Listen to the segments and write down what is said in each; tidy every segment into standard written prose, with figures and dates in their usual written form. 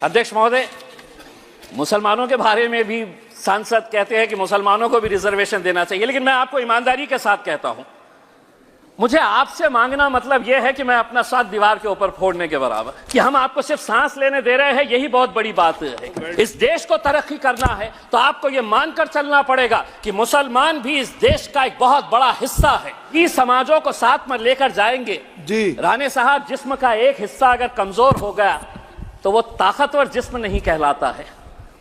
अध्यक्ष महोदय, मुसलमानों के बारे में भी सांसद कहते हैं कि मुसलमानों को भी रिजर्वेशन देना चाहिए, लेकिन मैं आपको ईमानदारी के साथ कहता हूं, मुझे आपसे मांगना मतलब यह है कि मैं अपना साथ दीवार के ऊपर फोड़ने के बराबर, कि हम आपको सिर्फ सांस लेने दे रहे हैं, यही बहुत बड़ी बात है। इस देश को तरक्की करना है तो आपको यह मानकर चलना पड़ेगा कि मुसलमान भी इस देश का एक बहुत बड़ा हिस्सा है। ई समाजों को साथ में लेकर जाएंगे जी। राणे साहब, जिस्म का एक हिस्सा अगर कमजोर हो गया तो वो ताकतवर जिस्म नहीं कहलाता है,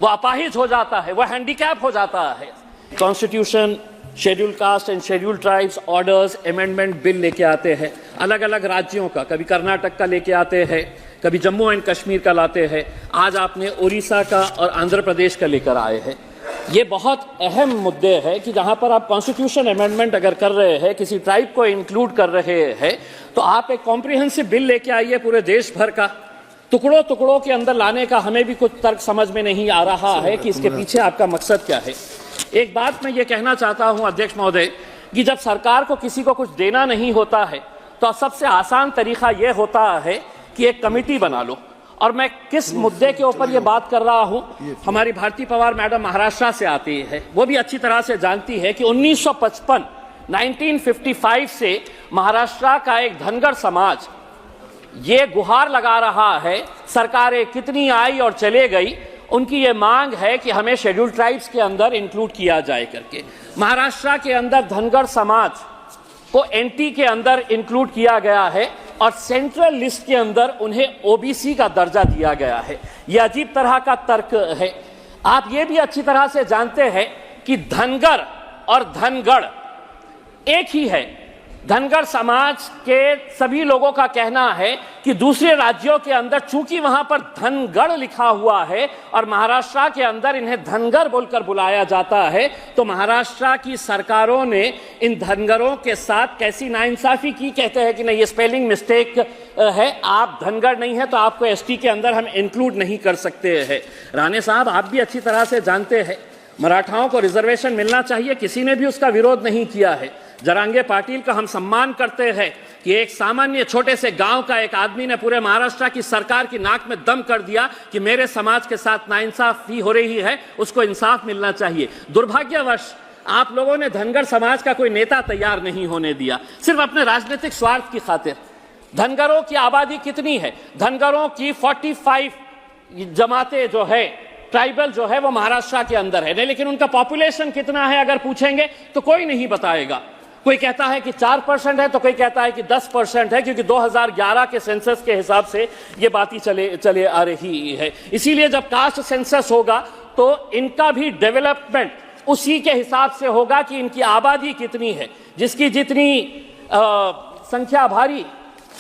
वो अपाहिज हो जाता है, वो हैंडीकैप हो जाता है। Constitution, schedule caste and schedule tribes orders amendment bill लेके आते हैं, अलग अलग राज्यों का, कभी कर्नाटक का लेके आते हैं, कभी जम्मू एंड कश्मीर का लाते हैं, आज आपने उड़ीसा का और आंध्र प्रदेश का लेकर आए हैं। ये बहुत अहम मुद्दे हैं कि जहां पर आप कॉन्स्टिट्यूशन अमेंडमेंट अगर कर रहे हैं, किसी ट्राइब को इंक्लूड कर रहे हैं, तो आप एक कॉम्प्रिहेंसिव बिल लेके आइए पूरे देश भर का। टुकड़ों टुकड़ों के अंदर लाने का हमें भी कुछ तर्क समझ में नहीं आ रहा है कि इसके पीछे आपका मकसद क्या है। एक बात मैं ये कहना चाहता हूं अध्यक्ष महोदय, कि जब सरकार को किसी को कुछ देना नहीं होता है तो सबसे आसान तरीका यह होता है कि एक कमेटी बना लो। और मैं किस मुद्दे के ऊपर ये बात कर रहा हूं, हमारी भारती पवार मैडम महाराष्ट्र से आती है, वो भी अच्छी तरह से जानती है कि 1955 से महाराष्ट्र का एक धनगर समाज ये गुहार लगा रहा है, सरकारें कितनी आई और चले गई, उनकी ये मांग है कि हमें शेड्यूल ट्राइब्स के अंदर इंक्लूड किया जाए करके। महाराष्ट्र के अंदर धनगर समाज को एनटी के अंदर इंक्लूड किया गया है और सेंट्रल लिस्ट के अंदर उन्हें ओबीसी का दर्जा दिया गया है। यह अजीब तरह का तर्क है। आप ये भी अच्छी तरह से जानते हैं कि धनगर और धनगढ़ एक ही है। धनगर समाज के सभी लोगों का कहना है कि दूसरे राज्यों के अंदर चूंकि वहां पर धनगढ़ लिखा हुआ है और महाराष्ट्र के अंदर इन्हें धनगर बोलकर बुलाया जाता है, तो महाराष्ट्र की सरकारों ने इन धनगरों के साथ कैसी नाइंसाफी की। कहते हैं कि नहीं, ये स्पेलिंग मिस्टेक है, आप धनगर नहीं है तो आपको एसटी के अंदर हम इंक्लूड नहीं कर सकते हैं। राणे साहब, आप भी अच्छी तरह से जानते हैं मराठाओं को रिजर्वेशन मिलना चाहिए, किसी ने भी उसका विरोध नहीं किया है। जरांगे पाटिल का हम सम्मान करते हैं कि एक सामान्य छोटे से गांव का एक आदमी ने पूरे महाराष्ट्र की सरकार की नाक में दम कर दिया कि मेरे समाज के साथ नाइंसाफी हो रही है, उसको इंसाफ मिलना चाहिए। दुर्भाग्यवश आप लोगों ने धनगर समाज का कोई नेता तैयार नहीं होने दिया, सिर्फ अपने राजनीतिक स्वार्थ की खातिर। धनगरों की आबादी कितनी है? धनगरों की 45 जमातें जो है, ट्राइबल जो है, वो महाराष्ट्र के अंदर है, लेकिन उनका पॉपुलेशन कितना है अगर पूछेंगे तो कोई नहीं बताएगा। कोई कहता है कि 4% है तो कोई कहता है कि 10% है, क्योंकि 2011 के सेंसस के हिसाब से ये बातें चले आ रही है। इसीलिए जब कास्ट सेंसस होगा तो इनका भी डेवलपमेंट उसी के हिसाब से होगा कि इनकी आबादी कितनी है, जिसकी जितनी संख्या भारी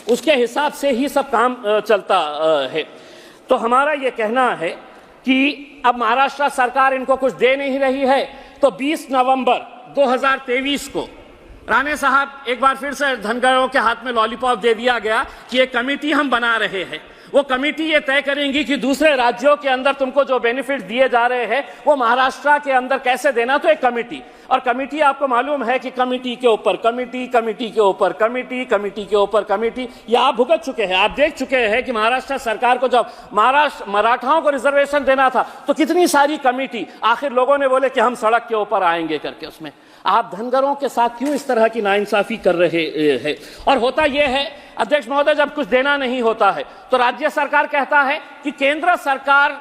उसके हिसाब से ही सब काम चलता है। तो हमारा ये कहना है कि अब महाराष्ट्र सरकार इनको कुछ दे नहीं रही है, तो 20 नवंबर 2023 को राणे साहब एक बार फिर से धनगरों के हाथ में लॉलीपॉप दे दिया गया कि एक कमेटी हम बना रहे हैं। वो कमेटी ये तय करेंगी कि दूसरे राज्यों के अंदर तुमको जो बेनिफिट दिए जा रहे हैं वो महाराष्ट्र के अंदर कैसे देना। तो एक कमेटी, और कमेटी आपको मालूम है कि कमेटी के ऊपर कमेटी, कमेटी के ऊपर कमेटी, कमेटी के ऊपर कमेटी, ये आप भुगत चुके हैं। आप देख चुके हैं कि महाराष्ट्र सरकार को जब मराठाओं को रिजर्वेशन देना था तो कितनी सारी कमेटी, आखिर लोगों ने बोले कि हम सड़क के ऊपर आएंगे करके। उसमें आप धनगरों के साथ क्यों इस तरह की नाइंसाफी कर रहे हैं? और होता यह है अध्यक्ष महोदय, जब कुछ देना नहीं होता है तो राज्य सरकार कहता है कि केंद्र सरकार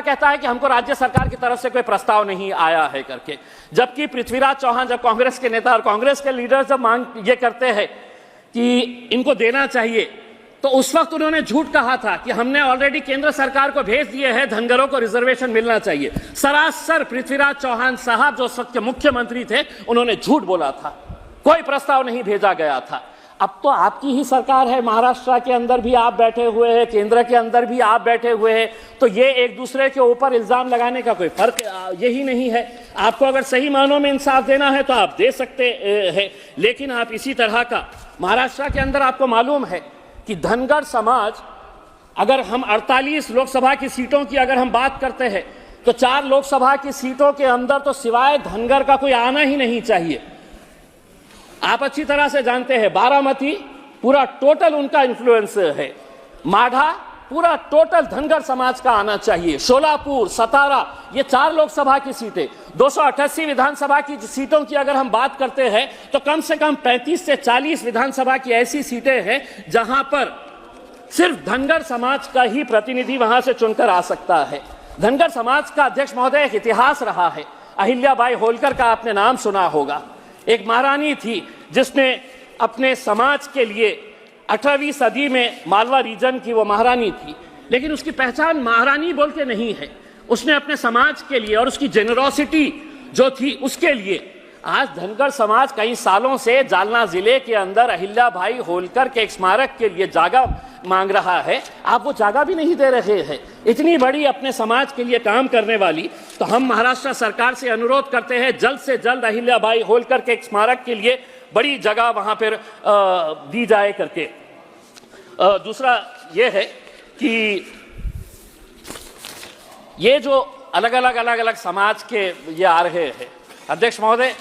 कहता है कि हमको राज्य सरकार की तरफ से कोई प्रस्ताव नहीं आया है करके। जबकि पृथ्वीराज चौहान, जब कांग्रेस के नेता और कांग्रेस के लीडर जब मांग ये करते हैं कि इनको देना चाहिए, तो उस वक्त उन्होंने झूठ कहा था कि हमने ऑलरेडी केंद्र सरकार को भेज दिए हैं, धनगरों को रिजर्वेशन मिलना चाहिए। सरासर पृथ्वीराज चौहान साहब जो उस वक्त के मुख्यमंत्री थे, उन्होंने झूठ बोला था, कोई प्रस्ताव नहीं भेजा गया था। अब तो आपकी ही सरकार है, महाराष्ट्र के अंदर भी आप बैठे हुए हैं, केंद्र के अंदर भी आप बैठे हुए हैं, तो ये एक दूसरे के ऊपर इल्जाम लगाने का कोई फर्क यही नहीं है। आपको अगर सही मानों में इंसाफ देना है तो आप दे सकते हैं, लेकिन आप इसी तरह का महाराष्ट्र के अंदर आपको मालूम है कि धनगर समाज, अगर हम 48 लोकसभा की सीटों की अगर हम बात करते हैं तो 4 लोकसभा की सीटों के अंदर तो सिवाय धनगर का कोई आना ही नहीं चाहिए। आप अच्छी तरह से जानते हैं बारामती पूरा टोटल उनका इन्फ्लुएंस है, माढ़ा पूरा टोटल धनगर समाज का आना चाहिए। शोलापुर, सतारा, ये 4 लोकसभा की सीटें, 288 विधानसभा की सीटों की अगर हम बात करते हैं तो कम से कम 35 से 40 विधानसभा की ऐसी सीटें हैं जहां पर सिर्फ धनगर समाज का ही प्रतिनिधि वहां से चुनकर आ सकता है। धनगर समाज का अध्यक्ष महोदय एक इतिहास रहा है। अहिल्याबाई होलकर का आपने नाम सुना होगा। एक महारानी थी जिसने अपने समाज के लिए 18वीं सदी में मालवा रीजन की वो महारानी थी, लेकिन उसकी पहचान महारानी बोल के नहीं है। उसने अपने समाज के लिए और उसकी जेनरोसिटी जो थी उसके लिए आज धनगर समाज कई सालों से जालना जिले के अंदर अहिल्याबाई होलकर के एक स्मारक के लिए जगह मांग रहा है। आप वो जगह भी नहीं दे रहे हैं। इतनी बड़ी अपने समाज के लिए काम करने वाली, तो हम महाराष्ट्र सरकार से अनुरोध करते हैं जल्द से जल्द अहिल्याबाई होलकर के एक स्मारक के लिए बड़ी जगह वहां पर दी जाए करके। दूसरा ये है कि ये जो अलग अलग समाज के ये आ रहे हैं, अध्यक्ष महोदय,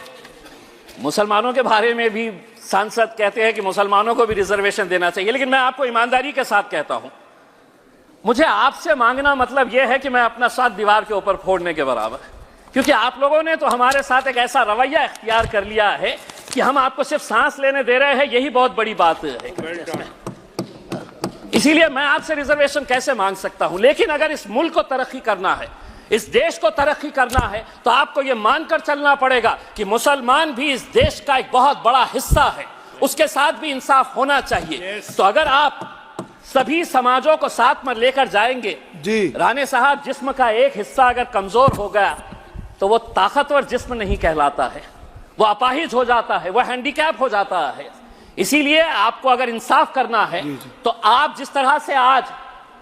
मुसलमानों के बारे में भी सांसद कहते हैं कि मुसलमानों को भी रिजर्वेशन देना चाहिए, लेकिन मैं आपको ईमानदारी के साथ कहता हूं, मुझे आपसे मांगना मतलब यह है कि मैं अपना साथ दीवार के ऊपर फोड़ने के बराबर, क्योंकि आप लोगों ने तो हमारे साथ एक ऐसा रवैया इख्तियार कर लिया है कि हम आपको सिर्फ सांस लेने दे रहे हैं, यही बहुत बड़ी बात है। इसीलिए मैं आपसे रिजर्वेशन कैसे मांग सकता हूं, लेकिन अगर इस मुल्क को तरक्की करना है, इस देश को तरक्की करना है, तो आपको यह मानकर चलना पड़ेगा कि मुसलमान भी इस देश का एक बहुत बड़ा हिस्सा है, उसके साथ भी इंसाफ होना चाहिए। तो अगर आप सभी समाजों को साथ में लेकर जाएंगे जी। राणे साहब, जिस्म का एक हिस्सा अगर कमजोर हो गया तो वो ताकतवर जिस्म नहीं कहलाता है, वो अपाहिज हो जाता है, वो हैंडीकैप हो जाता है। इसीलिए आपको अगर इंसाफ करना है तो आप जिस तरह से आज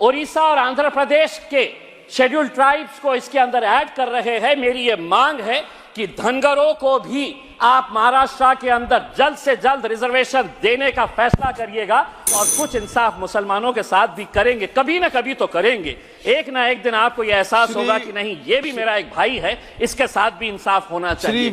ओडिशा और आंध्र प्रदेश के शेड्यूल्ड ट्राइब्स को इसके अंदर ऐड कर रहे हैं, मेरी ये मांग है कि धनगरों को भी आप महाराष्ट्र के अंदर जल्द से जल्द रिजर्वेशन देने का फैसला करिएगा और कुछ इंसाफ मुसलमानों के साथ भी करेंगे, कभी ना कभी तो करेंगे। एक ना एक दिन आपको यह एहसास होगा कि नहीं, ये भी मेरा एक भाई है, इसके साथ भी इंसाफ होना चाहिए।